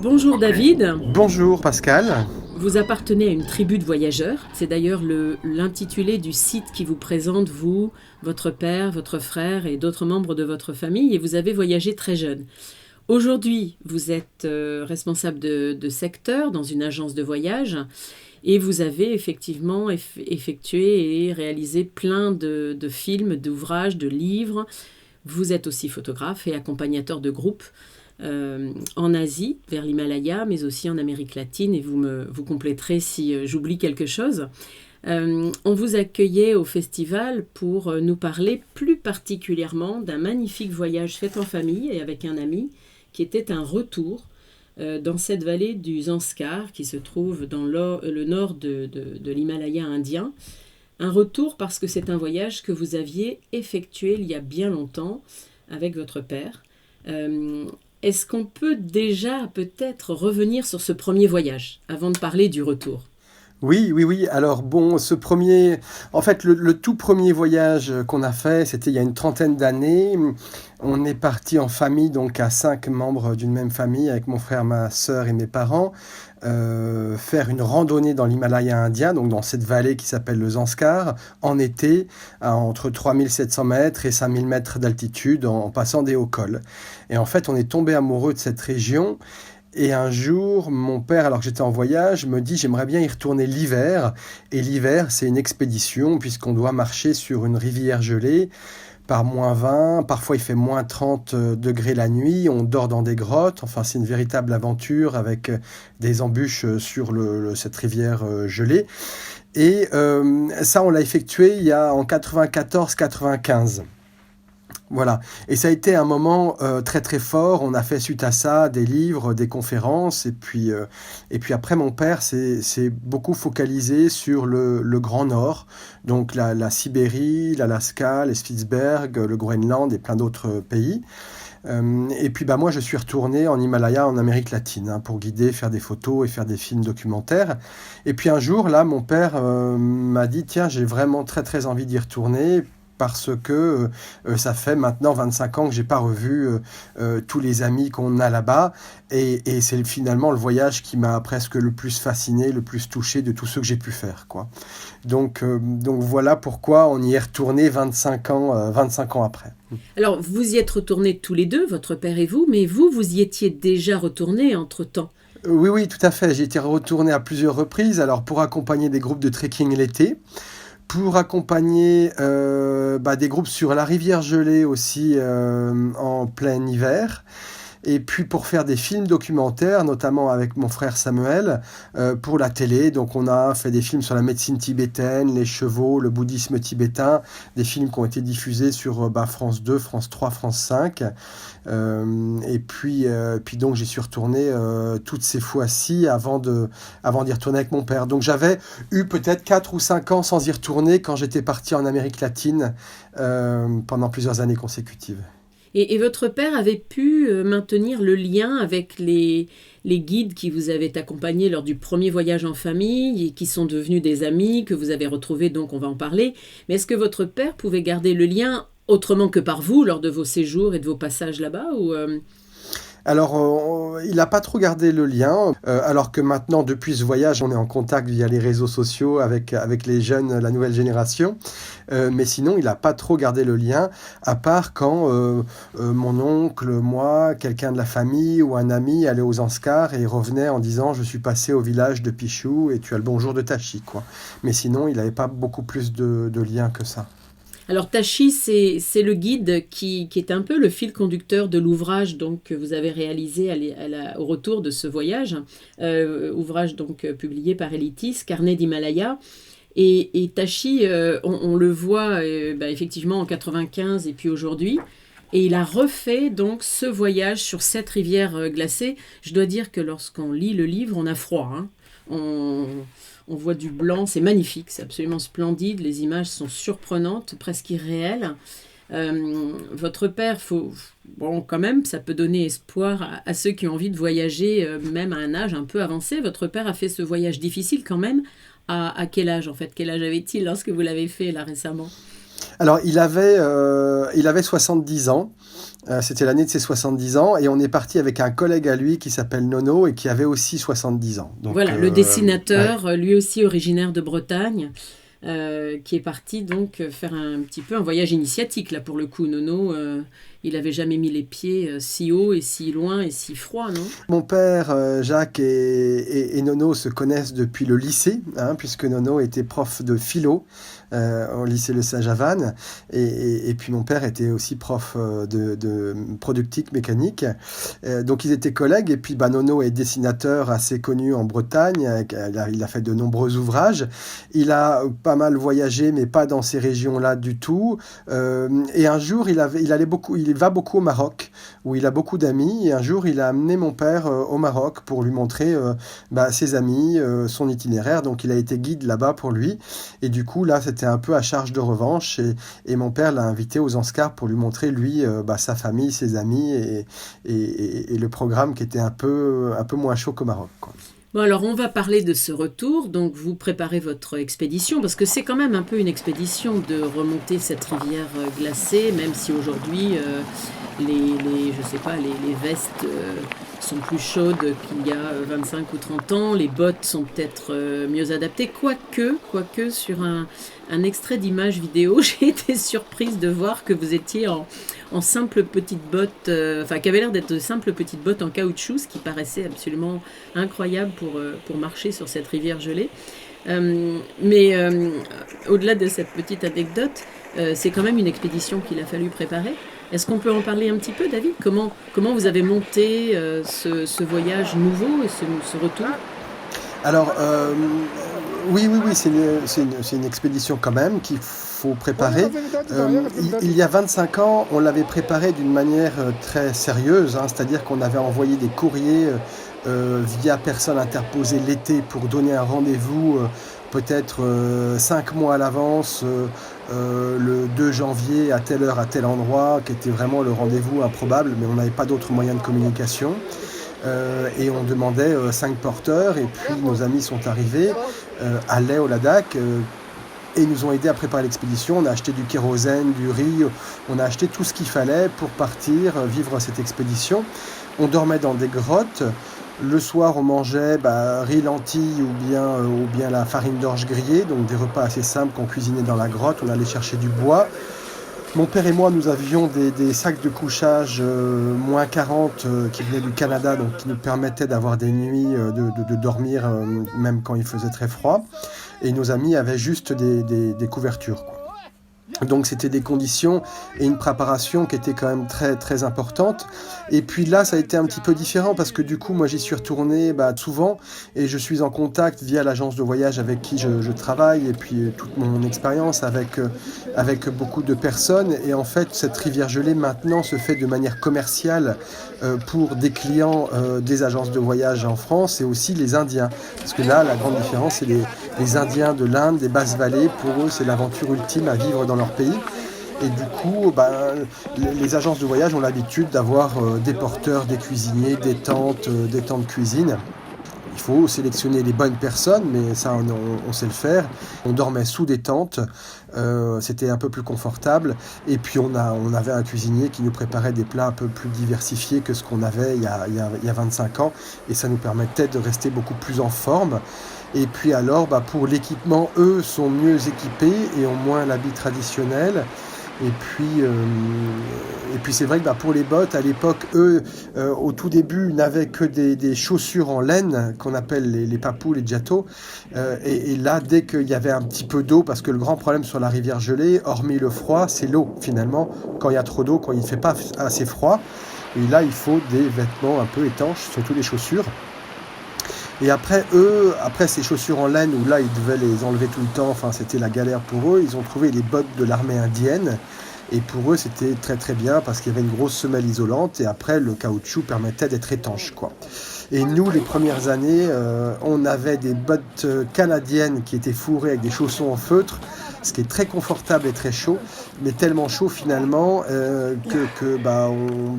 Bonjour David, Bonjour Pascal. vous appartenez à une tribu de voyageurs. C'est d'ailleurs l'intitulé du site qui vous présente, vous, votre père, votre frère et d'autres membres de votre famille, et vous avez voyagé très jeune. Aujourd'hui, vous êtes responsable de secteur dans une agence de voyage et vous avez effectivement effectué et réalisé plein de films, d'ouvrages, de livres. Vous êtes aussi photographe et accompagnateur de groupes en Asie, vers l'Himalaya, mais aussi en Amérique latine, et vous compléterez si j'oublie quelque chose. On vous accueillait au festival pour nous parler plus particulièrement d'un magnifique voyage fait en famille et avec un ami, qui était un retour dans cette vallée du Zanskar, qui se trouve dans le nord de l'Himalaya indien. Un retour parce que c'est un voyage que vous aviez effectué il y a bien longtemps avec votre père. Est-ce qu'on peut déjà peut-être revenir sur ce premier voyage avant de parler du retour? Oui, oui, oui. Alors bon, en fait, le tout premier voyage qu'on a fait, c'était il y a une trentaine d'années. On est parti en famille, donc à 5 membres d'une même famille, avec mon frère, ma sœur et mes parents, faire une randonnée dans l'Himalaya indien, donc dans cette vallée qui s'appelle le Zanskar, en été, entre 3700 mètres et 5000 mètres d'altitude, en passant des hauts cols. Et en fait, on est tombé amoureux de cette région. Et un jour, mon père, alors que j'étais en voyage, me dit j'aimerais bien y retourner l'hiver. Et l'hiver, c'est une expédition puisqu'on doit marcher sur une rivière gelée par -20, parfois il fait -30 degrés la nuit, on dort dans des grottes, enfin c'est une véritable aventure avec des embûches sur cette rivière gelée. Et ça, on l'a effectué en 94-95. Voilà. Et ça a été un moment très très fort. On a fait suite à ça des livres, des conférences. Et puis après, mon père s'est beaucoup focalisé sur le Grand Nord. Donc la Sibérie, l'Alaska, les Spitzberg, le Groenland et plein d'autres pays. Et puis moi, je suis retourné en Himalaya, en Amérique latine, hein, pour guider, faire des photos et faire des films documentaires. Et puis un jour, là, mon père m'a dit, tiens, j'ai vraiment très très envie d'y retourner parce que ça fait maintenant 25 ans que j'ai pas revu tous les amis qu'on a là-bas. Et c'est finalement le voyage qui m'a presque le plus fasciné, le plus touché de tous ceux que j'ai pu faire, quoi. Donc voilà pourquoi on y est retourné 25 ans après. Alors, vous y êtes retournés tous les deux, votre père et vous, mais vous y étiez déjà retournés entre-temps. Oui, oui, tout à fait. J'ai été retourné à plusieurs reprises. Alors, pour accompagner des groupes de trekking l'été, pour accompagner des groupes sur la rivière gelée aussi en plein hiver. Et puis pour faire des films documentaires, notamment avec mon frère Samuel, pour la télé. Donc on a fait des films sur la médecine tibétaine, les chevaux, le bouddhisme tibétain, des films qui ont été diffusés sur France 2, France 3, France 5. Et puis donc j'y suis retourné toutes ces fois-ci avant d'y retourner avec mon père. Donc j'avais eu peut-être 4 ou 5 ans sans y retourner quand j'étais parti en Amérique latine pendant plusieurs années consécutives. Et votre père avait pu maintenir le lien avec les guides qui vous avaient accompagné lors du premier voyage en famille et qui sont devenus des amis, que vous avez retrouvés, donc on va en parler. Mais est-ce que votre père pouvait garder le lien autrement que par vous lors de vos séjours et de vos passages là-bas Alors, il n'a pas trop gardé le lien, alors que maintenant, depuis ce voyage, on est en contact via les réseaux sociaux avec les jeunes, la nouvelle génération. Mais sinon, il n'a pas trop gardé le lien, à part quand mon oncle, moi, quelqu'un de la famille ou un ami allait aux Zanskar et revenait en disant «Je suis passé au village de Pichou et tu as le bonjour de Tachi», quoi. Mais sinon, il n'avait pas beaucoup plus de lien que ça. Alors Tachi, c'est le guide qui est un peu le fil conducteur de l'ouvrage donc, que vous avez réalisé au retour de ce voyage, ouvrage donc publié par Elitis, Carnet d'Himalaya. Et Tachi, on le voit effectivement en 95 et puis aujourd'hui. Et il a refait donc ce voyage sur cette rivière glacée. Je dois dire que lorsqu'on lit le livre, on a froid, hein. On voit du blanc, c'est magnifique, c'est absolument splendide. Les images sont surprenantes, presque irréelles. Votre père, bon, quand même, ça peut donner espoir à ceux qui ont envie de voyager, même à un âge un peu avancé. Votre père a fait ce voyage difficile quand même. À quel âge, en fait? Quel âge avait-il lorsque vous l'avez fait, là, récemment? Alors, il avait 70 ans. C'était l'année de ses 70 ans et on est parti avec un collègue à lui qui s'appelle Nono et qui avait aussi 70 ans. Donc, Voilà, le dessinateur, lui aussi originaire de Bretagne, qui est parti donc faire un petit peu un voyage initiatique. Là, pour le coup, Nono, il n'avait jamais mis les pieds si haut et si loin et si froid, non? Mon père, Jacques et Nono se connaissent depuis le lycée, puisque Nono était prof de philo au lycée Le Sage-à-Vannes, et puis mon père était aussi prof de productique mécanique. Donc ils étaient collègues, et puis Nono est dessinateur assez connu en Bretagne, il a fait de nombreux ouvrages, il a pas mal voyagé, mais pas dans ces régions-là du tout, et un jour il va beaucoup au Maroc, où il a beaucoup d'amis, et un jour il a amené mon père au Maroc pour lui montrer ses amis, son itinéraire, donc il a été guide là-bas pour lui, et du coup là c'était un peu à charge de revanche, et mon père l'a invité aux Anscars pour lui montrer lui sa famille, ses amis, et le programme qui était un peu moins chaud qu'au Maroc, quoi. Bon, alors on va parler de ce retour. Donc vous préparez votre expédition, parce que c'est quand même un peu une expédition de remonter cette rivière glacée, même si aujourd'hui les vestes sont plus chaudes qu'il y a 25 ou 30 ans, les bottes sont peut-être mieux adaptées, quoique sur un extrait d'image vidéo, j'ai été surprise de voir que vous étiez en simples petites bottes, qui avait l'air d'être de simples petites bottes en caoutchouc, ce qui paraissait absolument incroyable pour marcher sur cette rivière gelée. Mais au-delà de cette petite anecdote, c'est quand même une expédition qu'il a fallu préparer. Est-ce qu'on peut en parler un petit peu, David ? Comment vous avez monté ce voyage nouveau et ce retour ? Alors, oui, c'est une expédition quand même qu'il faut préparer. Il y a 25 ans, on l'avait préparée d'une manière très sérieuse, c'est-à-dire qu'on avait envoyé des courriers via personne interposée l'été pour donner un rendez-vous peut-être 5 mois à l'avance, le 2 janvier à telle heure, à tel endroit, qui était vraiment le rendez-vous improbable, mais on n'avait pas d'autres moyens de communication. Et on demandait 5 porteurs, et puis nos amis sont arrivés à Lay, au Ladakh, et nous ont aidés à préparer l'expédition. On a acheté du kérosène, du riz, on a acheté tout ce qu'il fallait pour partir vivre cette expédition. On dormait dans des grottes. Le soir, on mangeait riz, lentilles ou bien la farine d'orge grillée, donc des repas assez simples qu'on cuisinait dans la grotte. On allait chercher du bois. Mon père et moi, nous avions des sacs de couchage moins 40 qui venaient du Canada, donc qui nous permettaient d'avoir des nuits, de dormir même quand il faisait très froid. Et nos amis avaient juste des couvertures, quoi. Donc c'était des conditions et une préparation qui était quand même très très importante. Et puis là ça a été un petit peu différent parce que du coup moi j'y suis retourné souvent, et je suis en contact via l'agence de voyage avec qui je travaille, et puis toute mon expérience avec beaucoup de personnes. Et en fait cette rivière gelée maintenant se fait de manière commerciale pour des clients des agences de voyage en France, et aussi les Indiens. Parce que là la grande différence c'est les Indiens de l'Inde, des basses vallées. Pour eux c'est l'aventure ultime à vivre dans leur pays. Et du coup, les agences de voyage ont l'habitude d'avoir des porteurs, des cuisiniers, des tentes cuisine. Il faut sélectionner les bonnes personnes, mais ça on sait le faire. On dormait sous des tentes, c'était un peu plus confortable. Et puis on avait un cuisinier qui nous préparait des plats un peu plus diversifiés que ce qu'on avait il y a 25 ans. Et ça nous permettait de rester beaucoup plus en forme. Et puis alors, pour l'équipement, eux sont mieux équipés et ont moins l'habit traditionnel. Et puis c'est vrai que pour les bottes, à l'époque, eux, au tout début, n'avaient que des chaussures en laine qu'on appelle les papous, les jatos. Et là, dès qu'il y avait un petit peu d'eau, parce que le grand problème sur la rivière gelée, hormis le froid, c'est l'eau finalement. Quand il y a trop d'eau, quand il ne fait pas assez froid, et là, il faut des vêtements un peu étanches, surtout les chaussures. Et après ces chaussures en laine, où là ils devaient les enlever tout le temps, c'était la galère pour eux, ils ont trouvé les bottes de l'armée indienne, et pour eux c'était très très bien parce qu'il y avait une grosse semelle isolante, et après le caoutchouc permettait d'être étanche, quoi. Et nous, les premières années, on avait des bottes canadiennes qui étaient fourrées avec des chaussons en feutre, ce qui est très confortable et très chaud, mais tellement chaud finalement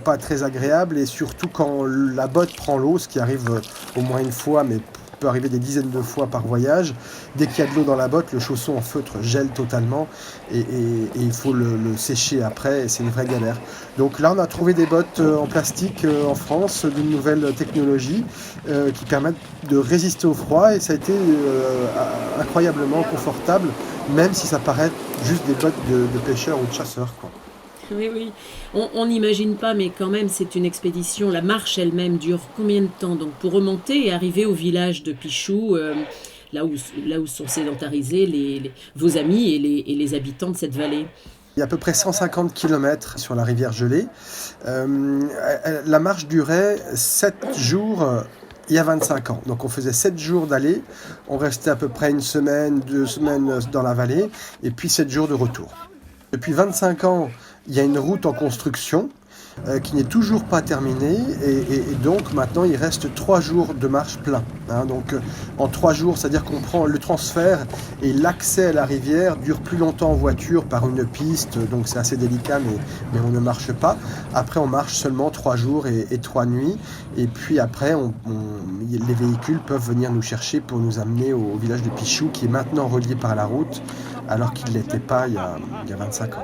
pas très agréable, et surtout quand la botte prend l'eau, ce qui arrive au moins une fois, mais peut arriver des dizaines de fois par voyage. Dès qu'il y a de l'eau dans la botte, le chausson en feutre gèle totalement et il faut le sécher après et c'est une vraie galère. Donc là, on a trouvé des bottes en plastique en France d'une nouvelle technologie qui permettent de résister au froid et ça a été incroyablement confortable, même si ça paraît juste des bottes de pêcheurs ou de chasseurs, quoi. Oui, oui. On n'imagine pas, mais quand même, c'est une expédition. La marche elle-même dure combien de temps? Donc, pour remonter et arriver au village de Pichou, là où sont sédentarisés vos amis et les habitants de cette vallée. Il y a à peu près 150 km sur la rivière Gelée. La marche durait 7 jours il y a 25 ans. Donc on faisait 7 jours d'aller, on restait à peu près une semaine, 2 semaines dans la vallée, et puis 7 jours de retour. Depuis 25 ans, il y a une route en construction qui n'est toujours pas terminée et donc maintenant il reste 3 jours de marche plein. Donc en 3 jours, c'est-à-dire qu'on prend le transfert et l'accès à la rivière dure plus longtemps en voiture par une piste, donc c'est assez délicat mais on ne marche pas. Après on marche seulement 3 jours et 3 nuits et puis après les véhicules peuvent venir nous chercher pour nous amener au village de Pichou qui est maintenant relié par la route alors qu'il ne l'était pas il y a 25 ans.